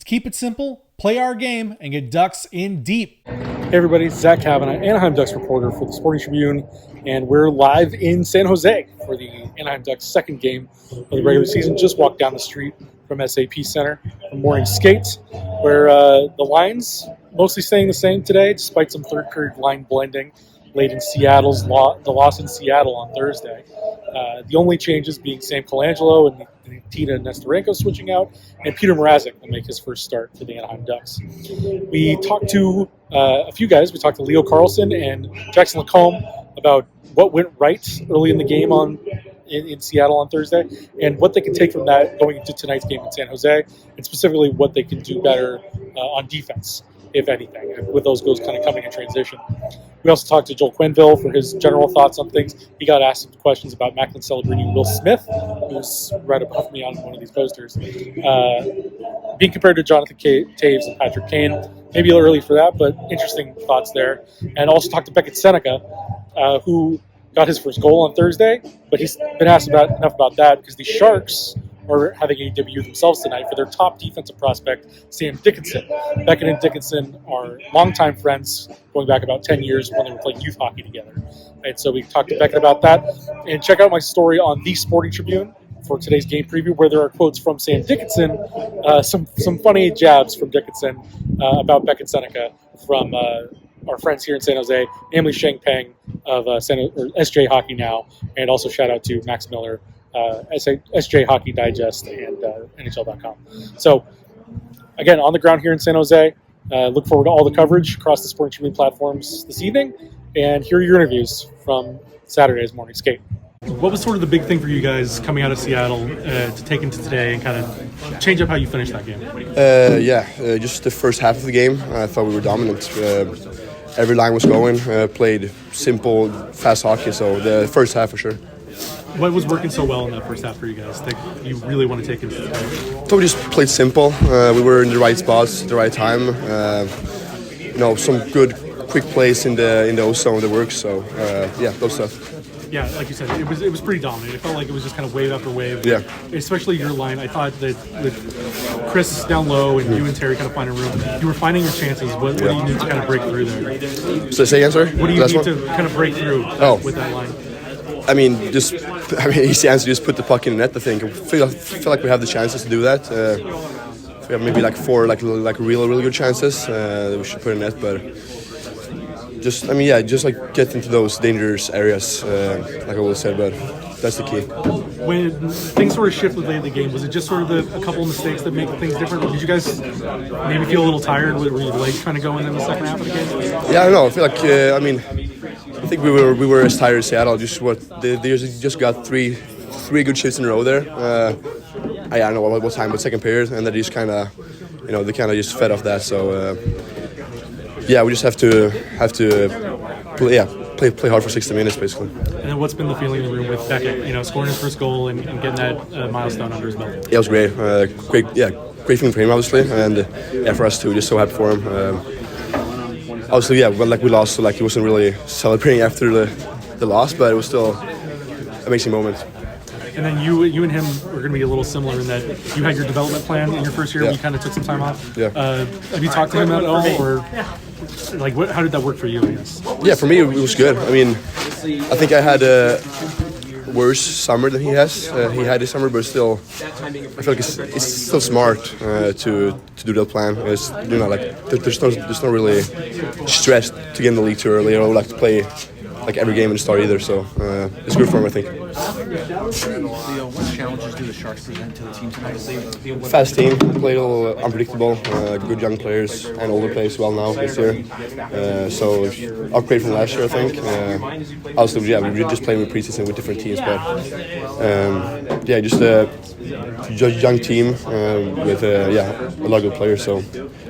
keep it simple, play our game, and get Ducks in deep. Hey everybody, Zach Cavanagh, Anaheim Ducks reporter for the Sporting Tribune, and we're live in San Jose for the Anaheim Ducks second game of the regular season. Just walked down the street from SAP Center from morning skate, where the lines mostly staying the same today, despite some third period line blending late in Seattle's the loss in Seattle on Thursday. The only changes being Sam Colangelo and Tina Nestorenko switching out, and Peter Mrazek will make his first start for the Anaheim Ducks. We talked to a few guys. We talked to Leo Carlsson and Jackson LaCombe about what went right early in the game in Seattle on Thursday, and what they can take from that going into tonight's game in San Jose, and specifically what they can do better on defense, if anything, with those goals kind of coming in transition. We also talked to Joel Quenneville for his general thoughts on things. He got asked some questions about Macklin celebrating Will Smith, who's right above me on one of these posters, being compared to Jonathan Taves and Patrick Kane. Maybe a little early for that, but interesting thoughts there. And also talked to Beckett Sennecke, who got his first goal on Thursday, but he's been asked enough about that because the Sharks are having a debut themselves tonight for their top defensive prospect, Sam Dickinson. Beckett and Dickinson are longtime friends, going back about 10 years when they were playing youth hockey together. And so we talked to Beckett about that. And check out my story on the Sporting Tribune for today's game preview, where there are quotes from Sam Dickinson, some funny jabs from Dickinson about Beckett Sennecke from our friends here in San Jose, namely Sheng Peng of SJ Hockey Now, and also shout out to Max Miller, SJ Hockey Digest, and NHL.com. So, again, on the ground here in San Jose, look forward to all the coverage across the Sporting Tribune platforms this evening, and here are your interviews from Saturday's morning skate. What was sort of the big thing for you guys coming out of Seattle to take into today and kind of change up how you finished that game? Just the first half of the game, I thought we were dominant. Every line was going, played simple, fast hockey, so the first half for sure. What was working so well in that first half for you guys that you really want to take into the game? So we just played simple. We were in the right spots at the right time. Some good quick plays in the O-zone that works. So those stuff. Yeah, like you said, it was pretty dominant. It felt like it was just kind of wave after wave. Yeah. Especially your line. I thought that with Chris down low and you and Terry kind of finding room, you were finding your chances. What do you need to kind of break through there? So say again, sorry? What do you need to kind of break through with that line? Easy answer, just put the puck in the net, I think. I feel like we have the chances to do that. We have maybe like four really good chances that we should put in net, but just get into those dangerous areas, like I always said, but that's the key. When things sort of shifted late in the game, was it just sort of a couple of mistakes that make things different? Did you guys maybe feel a little tired? Were your legs kind of going in the second half of the game? Yeah, I don't know. I feel like, I think we were as tired as Seattle. They just got three good shifts in a row there. I don't know what time, but second period, and they just kind of, they kind of just fed off that. So we just have to play hard for 60 minutes basically. And then what's been the feeling in the room with Beckett? Scoring his first goal and getting that milestone under his belt. Yeah, it was great. Great feeling for him obviously, and for us too. Just so happy for him. Obviously, we lost, so he wasn't really celebrating after the loss, but it was still an amazing moment. And then you and him are going to be a little similar in that you had your development plan in your first year. Yeah. You kind of took some time off. Yeah. Have you talked to him at all, or how did that work for you? I guess. Yeah, for me it was good. I think I had a worse summer than he has. He had this summer, but still, I feel like it's still smart to do that plan. It's, there's no really stress to get in the league too early, or to play every game in the start either. So it's good for him, I think. What challenges do the Sharks present to the team tonight? Fast team, play a little unpredictable, good young players and older players well now this year. So upgrade from last year, I think. We just playing with preseason with different teams, but just a young team with a lot of good players. So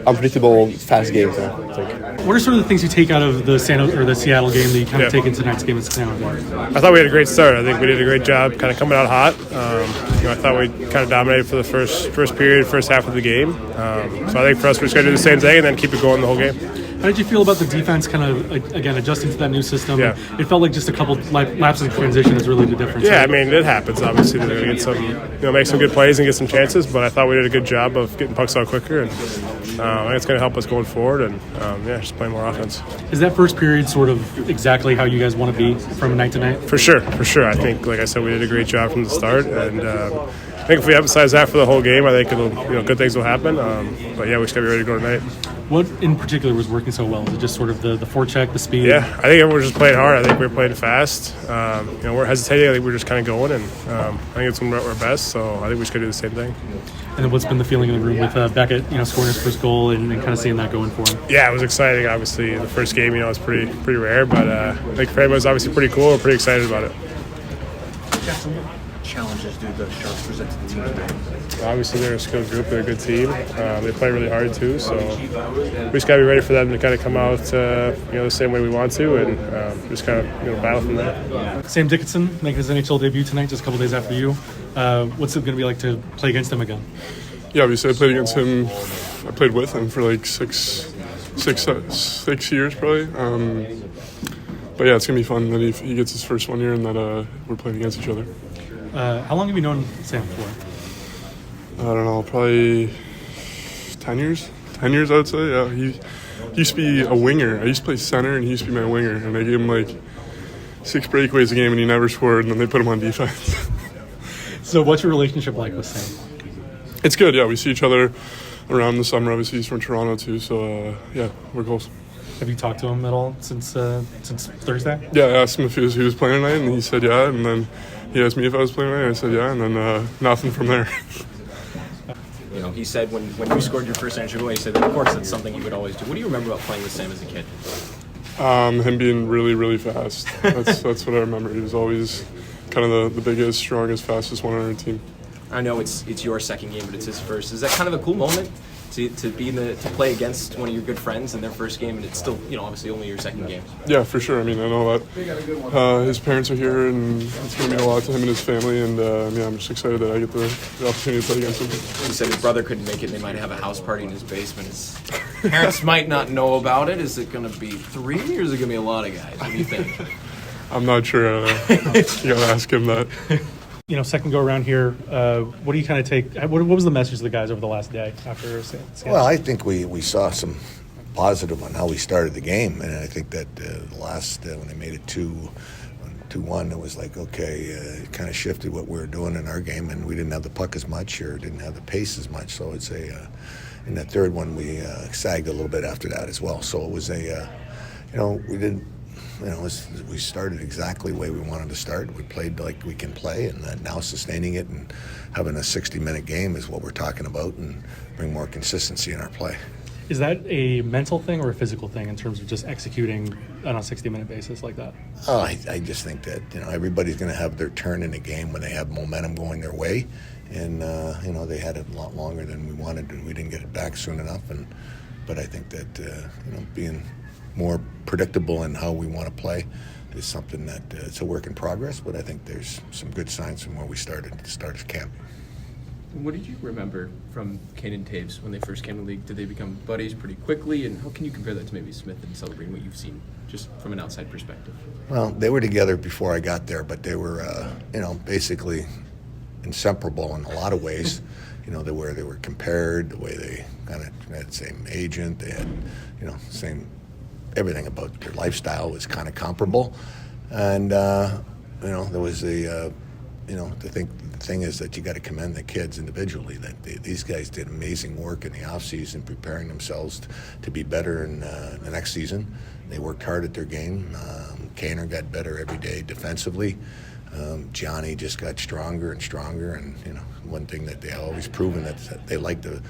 unpredictable, fast games, I think. What are sort of the things you take out of the Seattle game that you kind of take into tonight's game in San Jose? I thought we had a great start. I think we did a great job kind of coming out hot. I thought we kind of dominated for the first period, first half of the game. So I think for us, we're just going to do the same thing and then keep it going the whole game. How did you feel about the defense kind of, again, adjusting to that new system? Yeah. It felt like just a couple lapses in transition is really the difference. Yeah, I mean, it happens. Obviously, they're going to get make some good plays and get some chances, but I thought we did a good job of getting pucks out quicker, and I think it's going to help us going forward, and just play more offense. Is that first period sort of exactly how you guys want to be from night to night? For sure. I think, like I said, we did a great job from the start, and I think if we emphasize that for the whole game, I think good things will happen. But yeah, we just got to be ready to go tonight. What in particular was working so well? Is it just sort of the forecheck, the speed? Yeah, I think everyone was just playing hard. I think we were playing fast. We're hesitating. I think we're just kind of going, and I think it's when we're at our best. So I think we just got to do the same thing. And then what's been the feeling in the room with Beckett, scoring his first goal and kind of seeing that going for him? Yeah, it was exciting. Obviously, the first game, was pretty rare, but I think for him it was obviously pretty cool. We're pretty excited about it. Jackson, what challenges do the Sharks present to the team today? Obviously, they're a skilled group. They're a good team. They play really hard too. So we just got to be ready for them to kind of come out, the same way we want to, and just kind of battle from there. Sam Dickinson making his NHL debut tonight, just a couple days after you. What's it going to be like to play against him again? Yeah, obviously I played against him. I played with him for like six years probably. But yeah, it's gonna be fun that he gets his first 1 year and that we're playing against each other. How long have you known Sam for? I don't know, probably 10 years. 10 years, I would say. Yeah, he used to be a winger. I used to play center, and he used to be my winger. And I gave him like 6 breakaways a game, and he never scored. And then they put him on defense. So, what's your relationship like with Sam? It's good. Yeah, we see each other around the summer. Obviously, he's from Toronto too. So yeah, we're close. Have you talked to him at all since Thursday? Yeah, I asked him if he was playing tonight, and he said yeah. And then he asked me if I was playing tonight, and I said yeah. And then nothing from there. He said when you scored your first NHL goal, he said, of course, that's something you would always do. What do you remember about playing with Sam as a kid? Him being really, really fast. That's what I remember. He was always kind of the biggest, strongest, fastest one on our team. I know it's your second game, but it's his first. Is that kind of a cool moment to play against one of your good friends in their first game, and it's still obviously only your second game? Yeah, for sure. I mean, I know that his parents are here, and it's going to mean a lot to him and his family. And I'm just excited that I get the opportunity to play against him. He said his brother couldn't make it. And they might have a house party in his basement. His parents might not know about it. Is it going to be 3 or is it going to be a lot of guys? What do you think? I'm not sure. You got to ask him that. Second go around here, what do you kind of take? What was the message to the guys over the last day after? Well, I think we saw some positive on how we started the game, and I think that the last when they made it 2-1, it was like okay, it kind of shifted what we were doing in our game, and we didn't have the puck as much or didn't have the pace as much. So it's in that third one we sagged a little bit after that as well. So it was we didn't. We started exactly the way we wanted to start. We played like we can play, and now sustaining it and having a 60-minute game is what we're talking about, and bring more consistency in our play. Is that a mental thing or a physical thing in terms of just executing on a 60-minute basis like that? Oh, I just think that everybody's going to have their turn in a game when they have momentum going their way, and they had it a lot longer than we wanted, and we didn't get it back soon enough. But I think that being more predictable in how we want to play is something that it's a work in progress, but I think there's some good signs from where we started at the start of camp. What did you remember from Kane and Taves when they first came to the league? Did they become buddies pretty quickly, and how can you compare that to maybe Smith and celebrating what you've seen just from an outside perspective? Well, they were together before I got there, but they were basically inseparable in a lot of ways. They were compared, the way they kind of had the same agent, they had same. Everything about their lifestyle was kind of comparable, and there was the thing is that you got to commend the kids individually. That these guys did amazing work in the off season, preparing themselves to be better in the next season. They worked hard at their game. Kaner got better every day defensively. Johnny just got stronger and stronger, and one thing that they always proven that they like to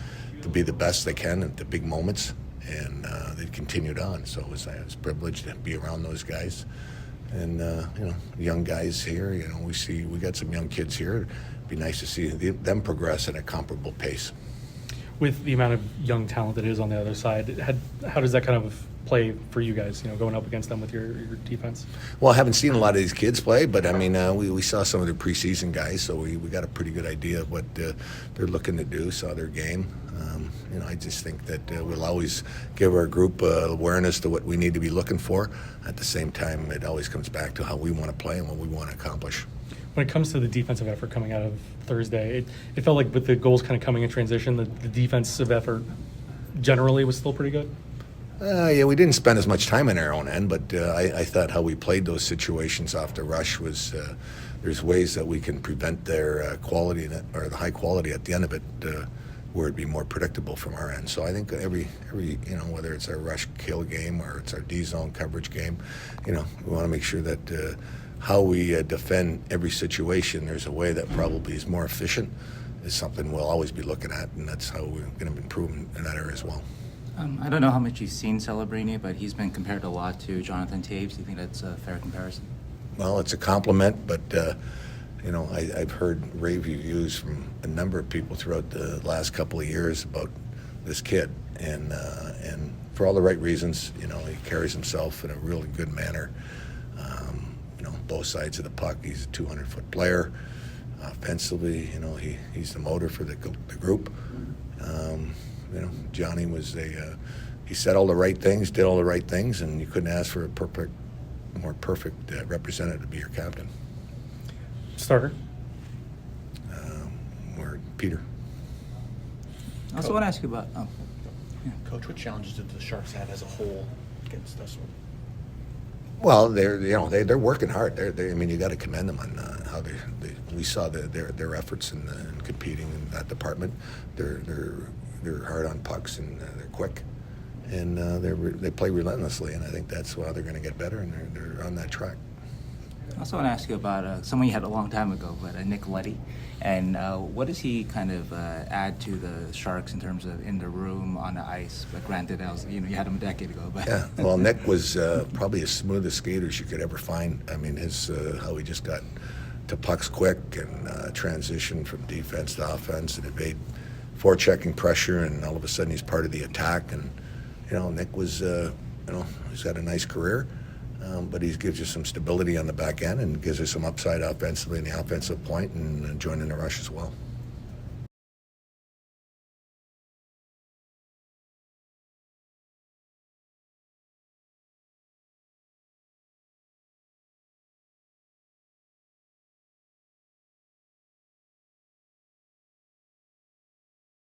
be the best they can at the big moments. And they continued on, so I was privileged to be around those guys, and young guys here. We got some young kids here. It'd be nice to see them progress at a comparable pace. With the amount of young talent that is on the other side, how does that kind of play for you guys, going up against them with your defense? Well, I haven't seen a lot of these kids play, but I mean, we saw some of the preseason guys, so we got a pretty good idea of what they're looking to do, saw their game. I just think that we'll always give our group awareness to what we need to be looking for. At the same time, it always comes back to how we want to play and what we want to accomplish. When it comes to the defensive effort coming out of Thursday, it felt like with the goals kind of coming in transition, the defensive effort generally was still pretty good? Yeah, we didn't spend as much time on our own end, but I thought how we played those situations off the rush was there's ways that we can prevent their quality or the high quality at the end of it where it'd be more predictable from our end. So I think every whether it's our rush kill game or it's our D-zone coverage game, we want to make sure that how we defend every situation, there's a way that probably is more efficient, is something we'll always be looking at, and that's how we're going to improve in that area as well. I don't know how much you've seen Celebrini, but he's been compared a lot to Jonathan Toews. Do you think that's a fair comparison? Well, it's a compliment, but I've heard rave reviews from a number of people throughout the last couple of years about this kid, and for all the right reasons. He carries himself in a really good manner. Both sides of the puck. He's a 200-foot player. Offensively, he's the motor for the group. Johnny was he said all the right things, did all the right things, and you couldn't ask for a more perfect representative to be your captain. Starter? Or Peter. I also want to ask you about. Coach, what challenges did the Sharks have as a whole against us? Well, they're working hard. You got to commend them on how we saw their efforts in competing in that department. They're hard on pucks and they're quick, and they play relentlessly. And I think that's why they're going to get better, and they're on that track. I also want to ask you about someone you had a long time ago, but Nick Leddy, and what does he kind of add to the Sharks in terms of in the room, on the ice? But granted, you had him a decade ago. But yeah, well, Nick was probably as smooth a skater as you could ever find. I mean, his how he just got to pucks quick and transition from defense to offense and evade forechecking pressure, and all of a sudden he's part of the attack. And Nick was he's got a nice career. But he gives you some stability on the back end and gives you some upside offensively in the offensive point and joining the rush as well.